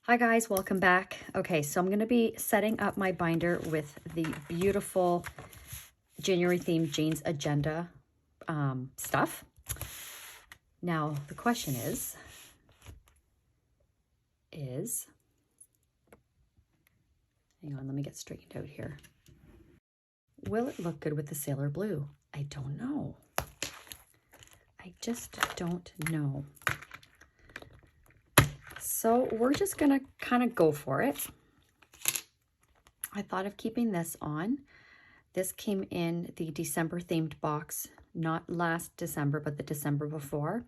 Hi guys, welcome back. Okay, so I'm going to be setting up my binder with the beautiful January themed Jane's Agenda stuff. Now, the question is, hang on, let me get straightened out here. Will it look good with the Sailor Blue? I don't know. I just don't know. So we're just gonna kind of go for it. I thought of keeping this on. This came in the December themed box, not last December, but the December before.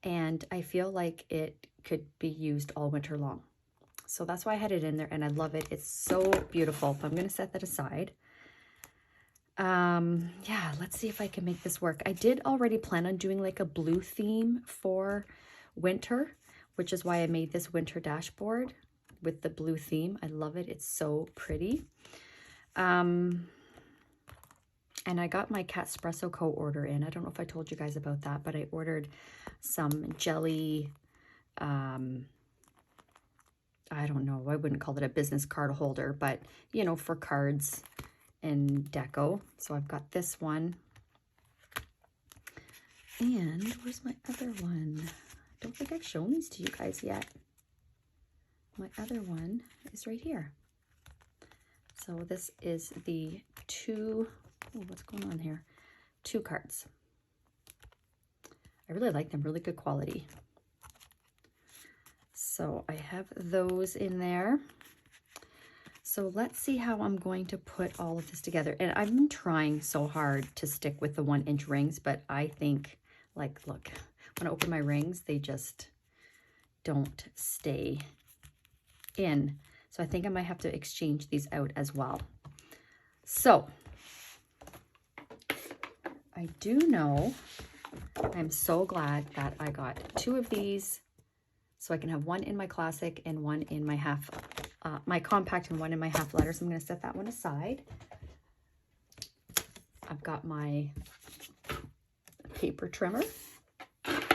And I feel like it could be used all winter long. So that's why I had it in there and I love it. It's so beautiful, but I'm gonna set that aside. Yeah, let's see if I can make this work. I did already plan on doing like a blue theme for winter, which is why I made this winter dashboard with the blue theme. I love it. It's so pretty. And I got my Catspresso Co order in. I don't know if I told you guys about that, but I ordered some jelly, I don't know, I wouldn't call it a business card holder, but you know, for cards and deco. So I've got this one. And where's my other one? I don't think I've shown these to you guys yet. My other one is right here. So this is the what's going on here? 2 cards. I really like them, really good quality. So I have those in there. So let's see how I'm going to put all of this together. And I've been trying so hard to stick with the 1-inch rings, but I think, like, look, when I open my rings, they just don't stay in. So I think I might have to exchange these out as well. So I do know, I'm so glad that I got 2 of these so I can have one in my classic and one in my my compact and one in my half letter. So I'm going to set that one aside. I've got my paper trimmer. I've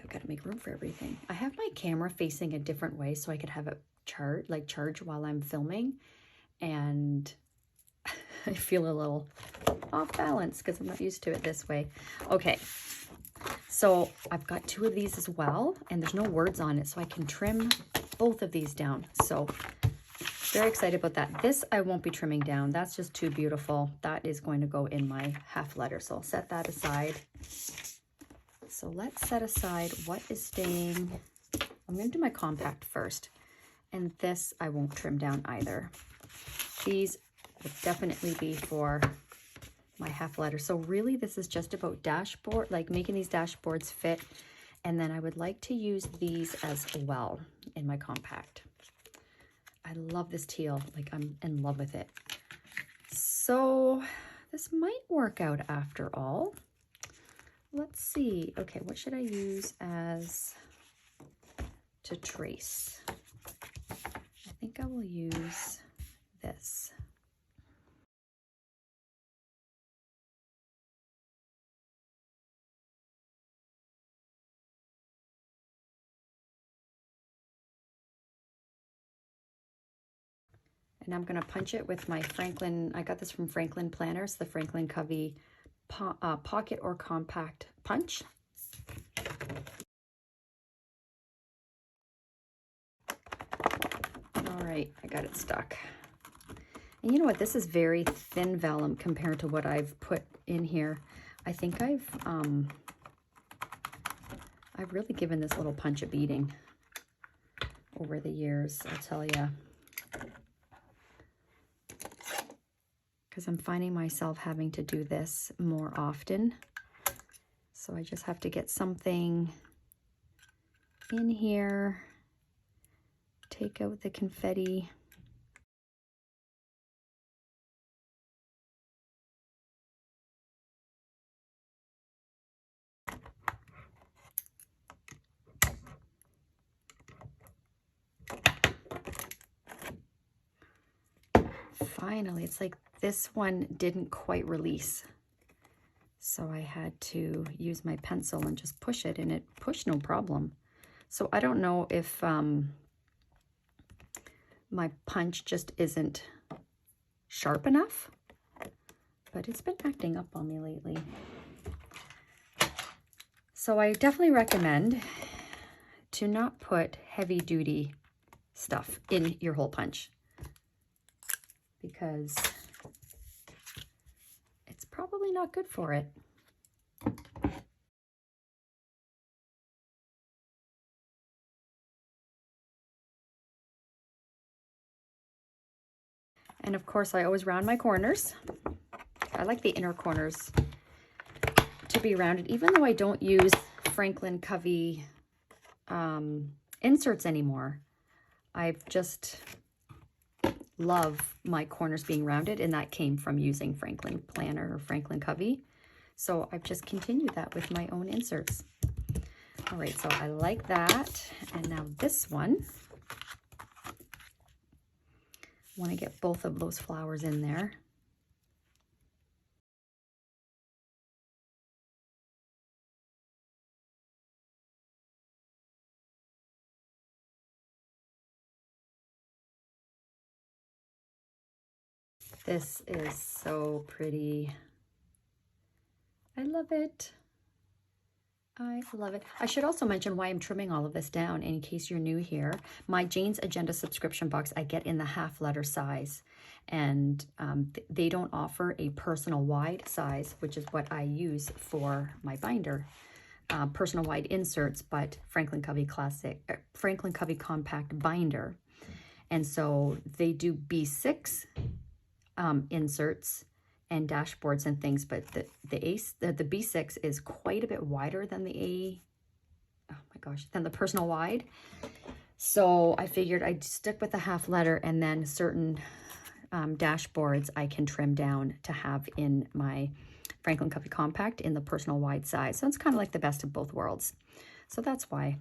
got to make room for everything. I have my camera facing a different way so I could have it charge while I'm filming, and I feel a little off balance because I'm not used to it this way. Okay, so I've got 2 of these as well, and there's no words on it, so I can trim both of these down. So very excited about that. This I won't be trimming down. That's just too beautiful. That is going to go in my half letter, so I'll set that aside. So let's set aside what is staying. I'm going to do my compact first. And this I won't trim down either. These will definitely be for my half letter. So really this is just about dashboard, like making these dashboards fit. And then I would like to use these as well in my compact. I love this teal. Like, I'm in love with it. So this might work out after all. Let's see. Okay, what should I use as to trace? I think I will use this. And I'm going to punch it with my Franklin. I got this from Franklin Planners, the Franklin Covey pocket or compact punch. All right, I got it stuck. And you know what? This is very thin vellum compared to what I've put in here. I think I've really given this little punch a beating over the years, I'll tell you. Because I'm finding myself having to do this more often. So I just have to get something in here, take out the confetti. Finally, it's like this one didn't quite release. So I had to use my pencil and just push it, and it pushed no problem. So I don't know if my punch just isn't sharp enough, but it's been acting up on me lately. So I definitely recommend to not put heavy duty stuff in your hole punch, because it's probably not good for it. And of course, I always round my corners. I like the inner corners to be rounded, even though I don't use Franklin Covey inserts anymore. I've just love my corners being rounded, and that came from using Franklin Planner or Franklin Covey. So I've just continued that with my own inserts. All right, so I like that. And now this one, I want to get both of those flowers in there. This is so pretty. I love it. I love it. I should also mention why I'm trimming all of this down in case you're new here. My Jane's Agenda subscription box I get in the half letter size, and they don't offer a personal wide size, which is what I use for my binder. Personal wide inserts, but Franklin Covey Franklin Covey compact binder. And so they do B6 inserts and dashboards and things, but the B6 is quite a bit wider than the than the personal wide. So I figured I'd stick with the half letter, and then certain dashboards I can trim down to have in my Franklin Covey compact in the personal wide size. So it's kind of like the best of both worlds. So that's why.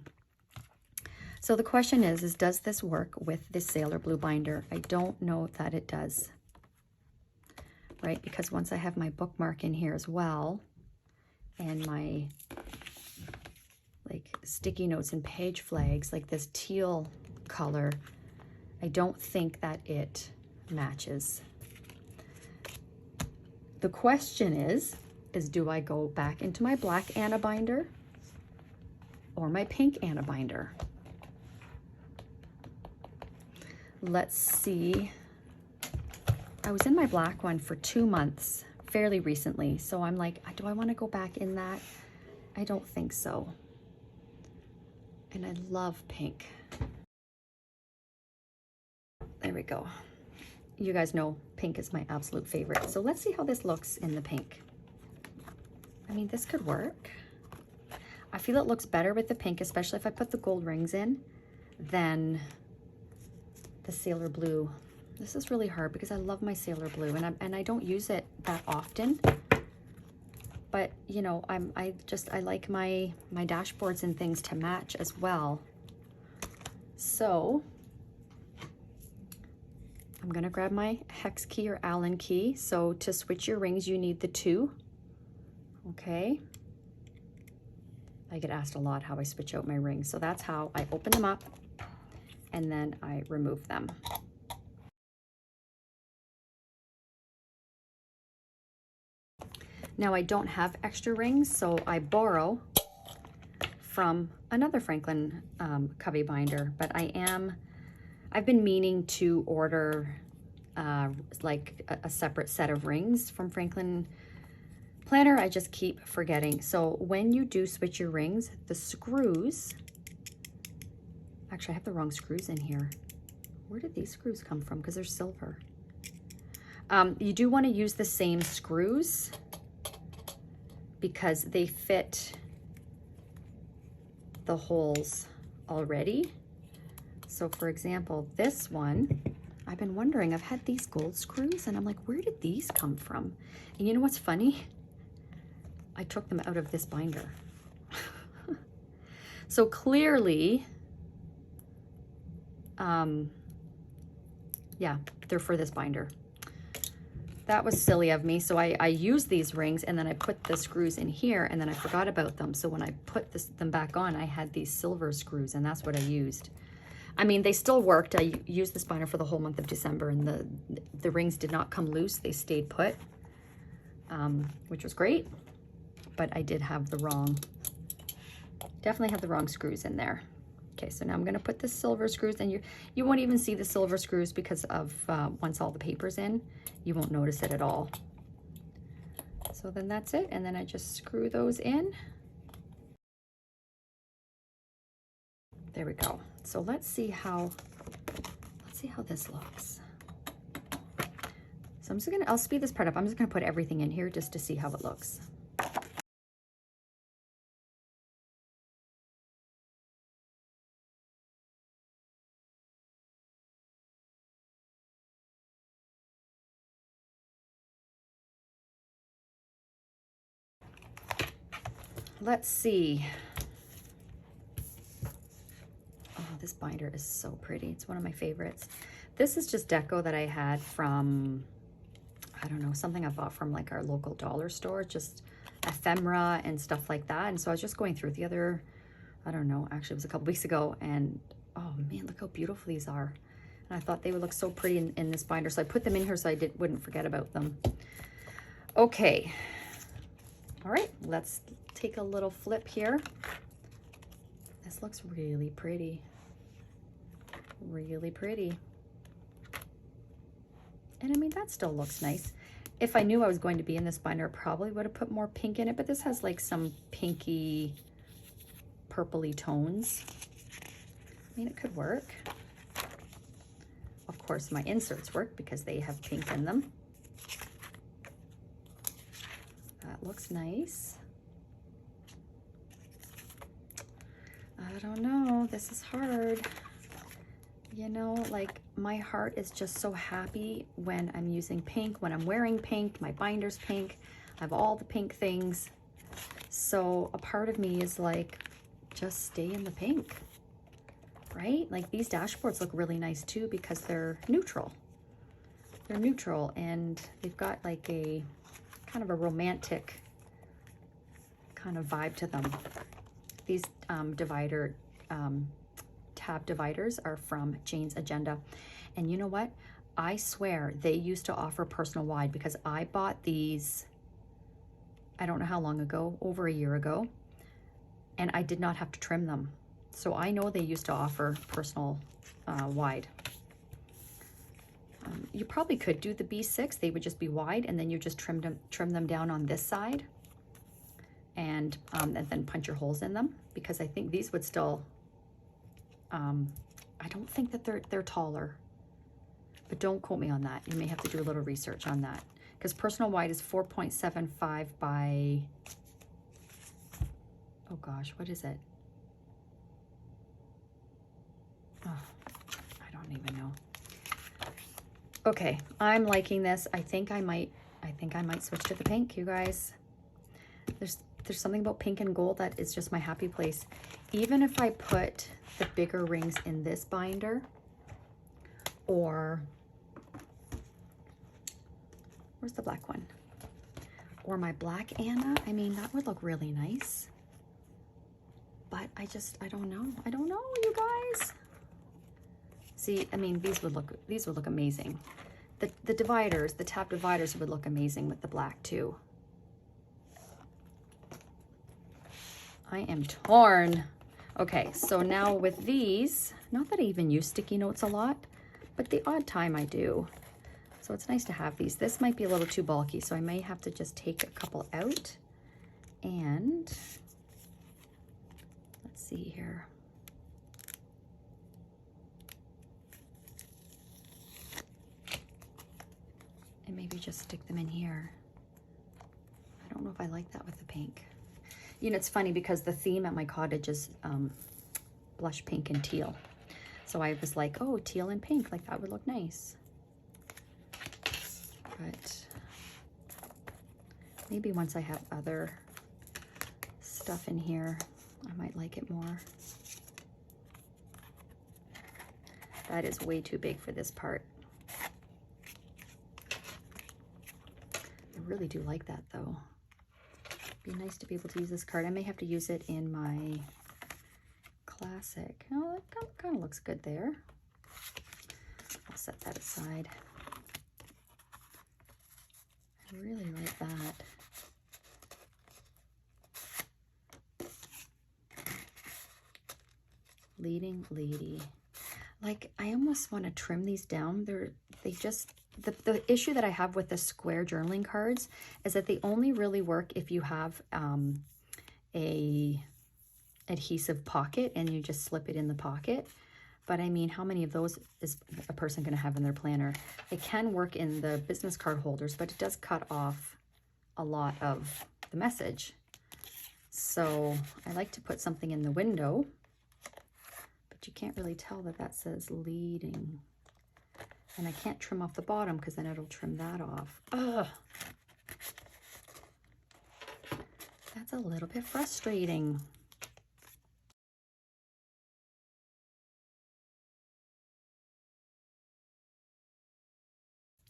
So the question is does this work with this Sailor Blue binder? I don't know that it does. Right, because once I have my bookmark in here as well, and my like sticky notes and page flags, like this teal color, I don't think that it matches. The question is do I go back into my black Anna binder or my pink Anna binder? Let's see. I was in my black one for 2 months fairly recently, so I'm like, do I want to go back in that? I don't think so. And I love pink. There we go. You guys know pink is my absolute favorite. So let's see how this looks in the pink. I mean, this could work. I feel it looks better with the pink, especially if I put the gold rings in, than the Sailor Blue. This is really hard because I love my Sailor Blue, and I don't use it that often. But you know, I like my dashboards and things to match as well. So I'm gonna grab my hex key or Allen key. So to switch your rings, you need the 2. Okay. I get asked a lot how I switch out my rings. So that's how I open them up and then I remove them. Now I don't have extra rings, so I borrow from another Franklin Covey binder, but I've been meaning to order like a separate set of rings from Franklin Planner. I just keep forgetting. So when you do switch your rings, the screws, actually I have the wrong screws in here. Where did these screws come from? Because they're silver. You do want to use the same screws because they fit the holes already. So for example, this one, I've been wondering, I've had these gold screws and I'm like, where did these come from? And you know what's funny? I took them out of this binder. So clearly, yeah, they're for this binder. that was silly of me. So I used these rings and then I put the screws in here and then I forgot about them. So when I put them back on, I had these silver screws and that's what I used. I mean, they still worked. I used this binder for the whole month of December and the rings did not come loose. They stayed put, which was great. But I did have the wrong, definitely had the wrong screws in there. Okay, so now I'm gonna put the silver screws, and you won't even see the silver screws because of once all the paper's in, you won't notice it at all. So then that's it, and then I just screw those in. There we go. So let's see how this looks. So I'm just gonna, I'll speed this part up. I'm just gonna put everything in here just to see how it looks. Let's see. Oh, this binder is so pretty. It's one of my favorites. This is just deco that I had from, I don't know, something I bought from like our local dollar store, just ephemera and stuff like that. And so I was just going through the other, I don't know, actually it was a couple weeks ago, and oh man, look how beautiful these are. And I thought they would look so pretty in this binder. So I put them in here so I wouldn't forget about them. Okay. All right, let's take a little flip here. This looks really pretty. Really pretty. And I mean, that still looks nice. If I knew I was going to be in this binder, I probably would have put more pink in it, but this has like some pinky, purpley tones. I mean, it could work. Of course, my inserts work because they have pink in them. That looks nice. I don't know, this is hard. You know, like my heart is just so happy when I'm using pink, when I'm wearing pink, my binder's pink, I have all the pink things. So a part of me is like, just stay in the pink, right? Like these dashboards look really nice too because they're neutral. They're neutral and they've got like a kind of a romantic kind of vibe to them. These tab dividers are from Jane's Agenda. And you know what? I swear they used to offer personal wide because I bought these, I don't know how long ago, over a year ago, and I did not have to trim them. So I know they used to offer personal wide. You probably could do the B6, they would just be wide and then you just trim them down on this side and then punch your holes in them, because I think these would still, I don't think that they're taller, but don't quote me on that. You may have to do a little research on that, because personal wide is 4.75 by, oh gosh, what is it? Oh, I don't even know. Okay, I'm liking this. I think I might switch to the pink, you guys. There's something about pink and gold that is just my happy place. Even if I put the bigger rings in this binder, or where's the black one? Or my black Anna, I mean, that would look really nice. But I don't know. I don't know, you guys. See, I mean, these would look amazing. The dividers, the tab dividers would look amazing with the black too. I am torn. Okay, so now with these, not that I even use sticky notes a lot, but the odd time I do. So it's nice to have these. This might be a little too bulky, so I may have to just take a couple out. And let's see here. And maybe just stick them in here. I don't know if I like that with the pink. You know, it's funny because the theme at my cottage is blush pink and teal. So I was like, oh, teal and pink, like that would look nice. But maybe once I have other stuff in here, I might like it more. That is way too big for this part. really do like that though. Be nice to be able to use this card. I may have to use it in my classic. Oh, that kind of looks good there. I'll set that aside. I really like that. Leading lady. Like, I almost want to trim these down. The issue that I have with the square journaling cards is that they only really work if you have a adhesive pocket and you just slip it in the pocket. But I mean, how many of those is a person going to have in their planner? It can work in the business card holders, but it does cut off a lot of the message. So I like to put something in the window, but you can't really tell that that says leading. And I can't trim off the bottom because then it'll trim that off. Ugh. That's a little bit frustrating.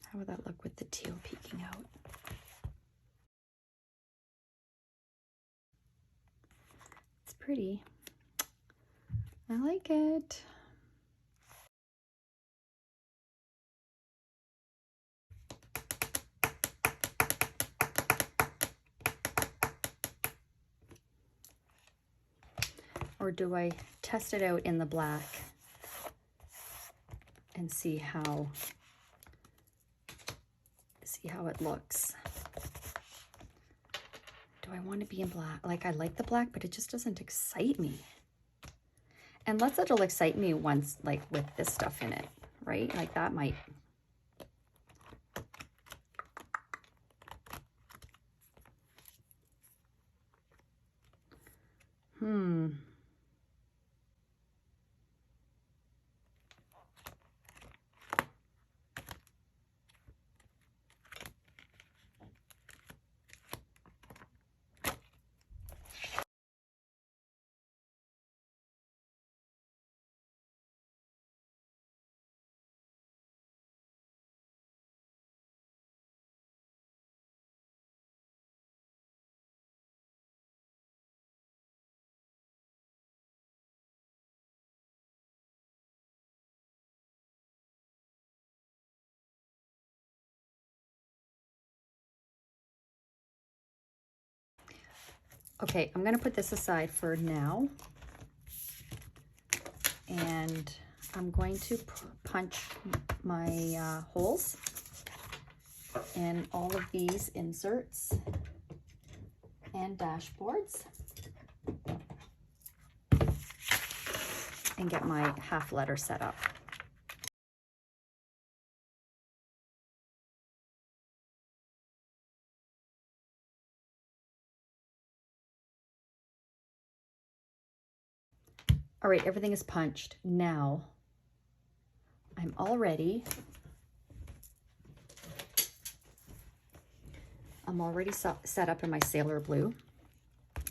How would that look with the teal peeking out? It's pretty. I like it. Or do I test it out in the black and see how it looks? Do I want to be in black? Like, I like the black, but it just doesn't excite me. Unless it'll excite me once, like with this stuff in it, right? Like that might. Okay, I'm gonna put this aside for now. And I'm going to punch my holes in all of these inserts and dashboards and get my half letter set up. All right, everything is punched. Now, I'm already set up in my Sailor Blue.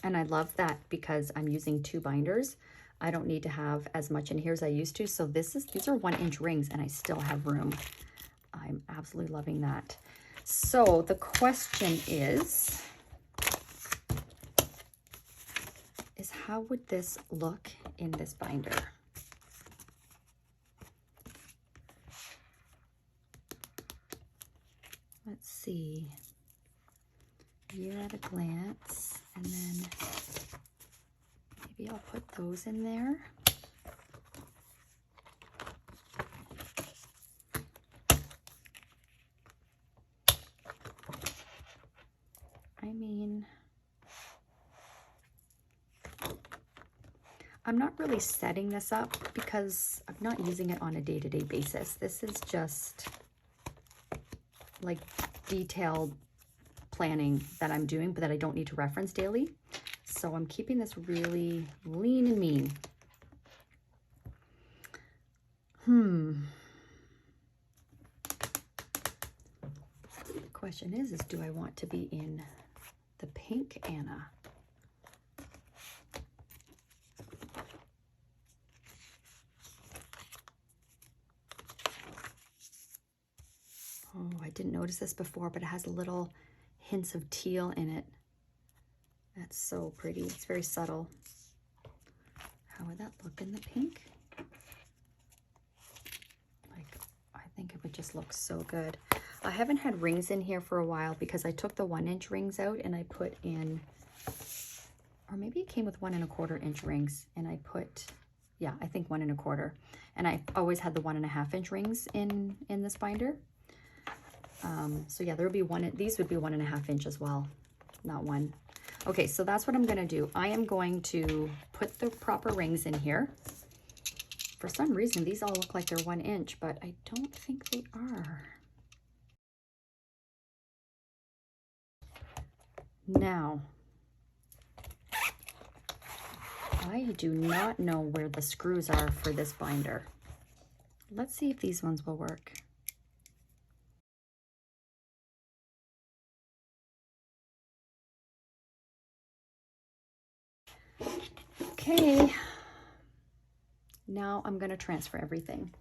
And I love that because I'm using 2 binders. I don't need to have as much in here as I used to. So these are 1-inch rings and I still have room. I'm absolutely loving that. So the question is how would this look in this binder? Let's see. Year at a glance, and then maybe I'll put those in there. I mean, I'm not really setting this up because I'm not using it on a day-to-day basis. This is just like detailed planning that I'm doing, but that I don't need to reference daily. So I'm keeping this really lean and mean. The question is do I want to be in the pink Anna? Oh, I didn't notice this before, but it has a little hints of teal in it. That's so pretty. It's very subtle. How would that look in the pink? Like, I think it would just look so good. I haven't had rings in here for a while because I took the 1-inch rings out and I put in, or maybe it came with 1 1/4 inch rings, and I put, yeah, I think 1 1/4. And I always had the 1 1/2 inch rings in this binder. So yeah, there would be these would be 1 1/2 inch as well, not 1. Okay, so that's what I'm gonna do. I am going to put the proper rings in here. For some reason, these all look like they're 1 inch, but I don't think they are. Now, I do not know where the screws are for this binder. Let's see if these ones will work. Okay, now I'm going to transfer everything.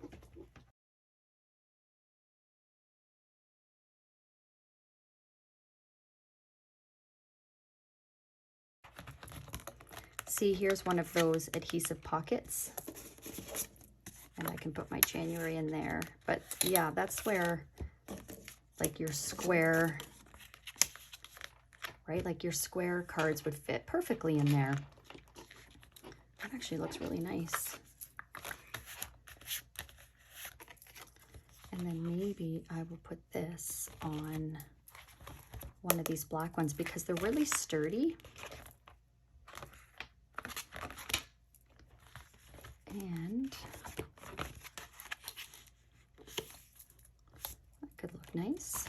See, here's one of those adhesive pockets, and I can put my January in there. But yeah, that's where like your square, right? Like your square cards would fit perfectly in there. That actually looks really nice. And then maybe I will put this on one of these black ones because they're really sturdy. And that could look nice.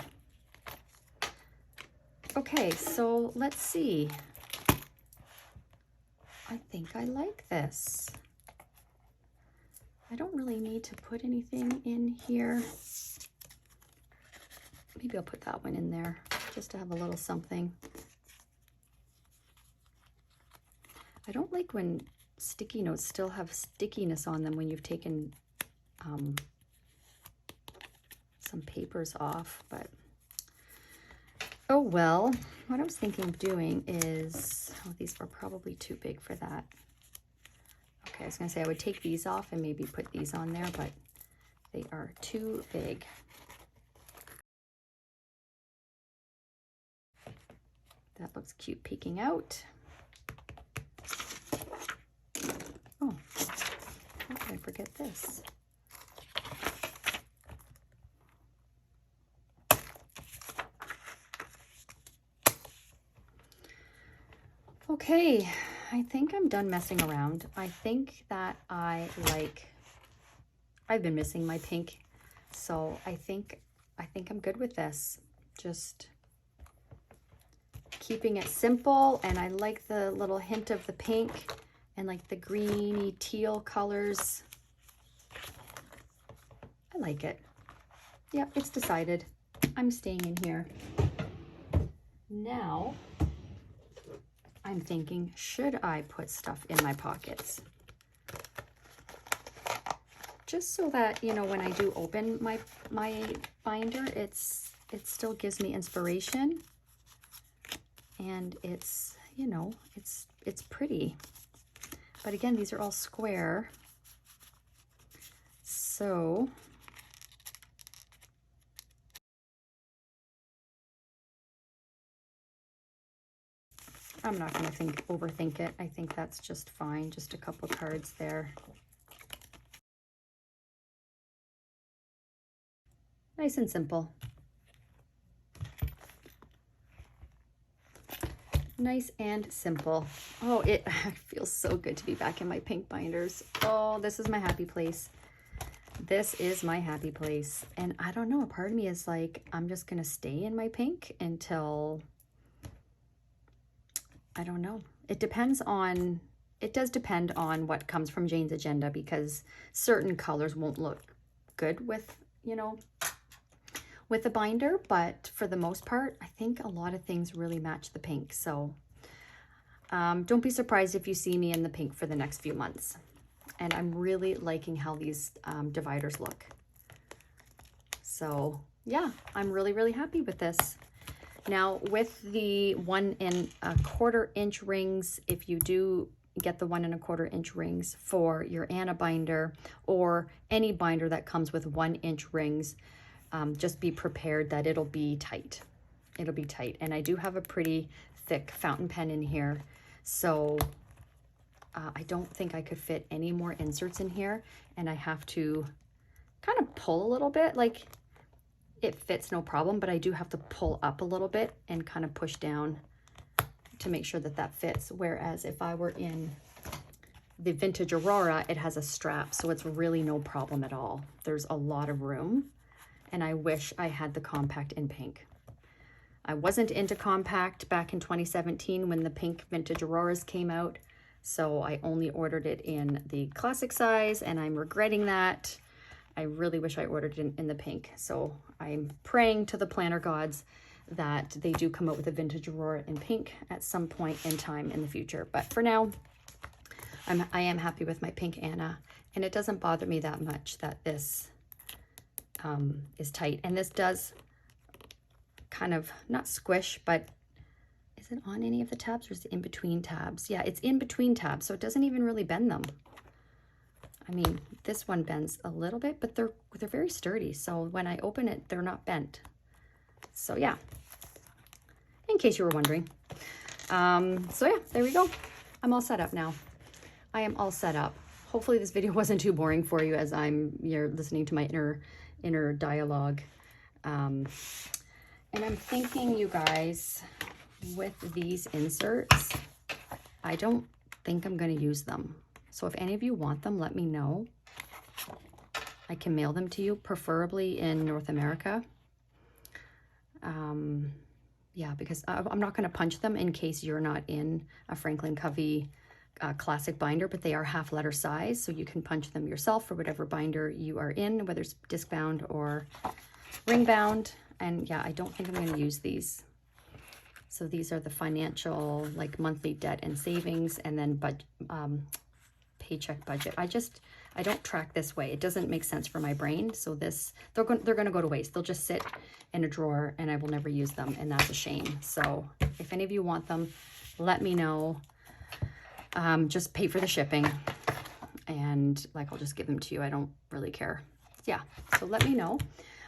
Okay, so let's see. I think I like this. I don't really need to put anything in here. Maybe I'll put that one in there just to have a little something. I don't like when sticky notes still have stickiness on them when you've taken some papers off, but oh well. What I was thinking of doing is, oh, these were probably too big for that. Okay, I was gonna say I would take these off and maybe put these on there, but they are too big. That looks cute peeking out. Oh, how did I forget this? Okay, I think I'm done messing around. I think that I've been missing my pink, so I think I'm good with this. Just keeping it simple, and I like the little hint of the pink and like the greeny teal colors. I like it. Yep, it's decided. I'm staying in here. Now, I'm thinking, should I put stuff in my pockets? Just so that, you know, when I do open my binder, it still gives me inspiration. And it's, you know, it's pretty. But again, these are all square. So I'm not going to overthink it. I think that's just fine. Just a couple cards there. Nice and simple. Nice and simple. Oh, it feels so good to be back in my pink binders. Oh, this is my happy place. This is my happy place. And I don't know, a part of me is like, I'm just going to stay in my pink until, I don't know. It does depend on what comes from Jane's agenda, because certain colors won't look good with, you know, with the binder, but for the most part, I think a lot of things really match the pink. So don't be surprised if you see me in the pink for the next few months. And I'm really liking how these dividers look. So yeah, I'm really, really happy with this. Now with the 1 1/4 inch rings, if you do get the 1 1/4 inch rings for your Anna binder or any binder that comes with 1 inch rings, just be prepared that it'll be tight. It'll be tight. And I do have a pretty thick fountain pen in here, so I don't think I could fit any more inserts in here, and I have to kind of pull a little bit. Like, it fits no problem, but I do have to pull up a little bit and kind of push down to make sure that that fits. Whereas if I were in the Vintage Aurora, it has a strap, so it's really no problem at all. There's a lot of room, and I wish I had the compact in pink. I wasn't into compact back in 2017 when the pink Vintage Auroras came out, so I only ordered it in the classic size, and I'm regretting that. I really wish I ordered it in the pink. So I'm praying to the planner gods that they do come out with a Vintage Aurora in pink at some point in time in the future. But for now, I am happy with my pink Anna, and it doesn't bother me that much that this is tight. And this does kind of, not squish, but is it on any of the tabs or is it in between tabs? Yeah, it's in between tabs, so it doesn't even really bend them. I mean, this one bends a little bit, but they're very sturdy. So when I open it, they're not bent. So yeah, in case you were wondering. So yeah, there we go. I'm all set up now. I am all set up. Hopefully this video wasn't too boring for you as you're listening to my inner dialogue. And I'm thinking, you guys, with these inserts, I don't think I'm going to use them. So if any of you want them, let me know. I can mail them to you, preferably in North America. Yeah, because I'm not going to punch them in case you're not in a Franklin Covey classic binder, but they are half letter size, so you can punch them yourself for whatever binder you are in, whether it's disc bound or ring bound. And yeah, I don't think I'm going to use these. So these are the financial, like monthly debt and savings, and then paycheck budget. I don't track this way. It doesn't make sense for my brain. So they're going to go to waste. They'll just sit in a drawer and I will never use them, and that's a shame. So if any of you want them, let me know. Just pay for the shipping, and like, I'll just give them to you. I don't really care. Yeah, so let me know.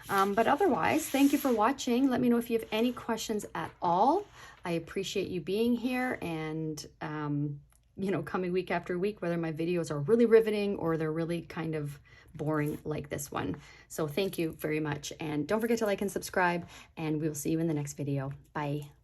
But otherwise, thank you for watching. Let me know if you have any questions at all. I appreciate you being here and, you know, coming week after week, whether my videos are really riveting or they're really kind of boring like this one. So thank you very much. And don't forget to like and subscribe, and we'll see you in the next video. Bye.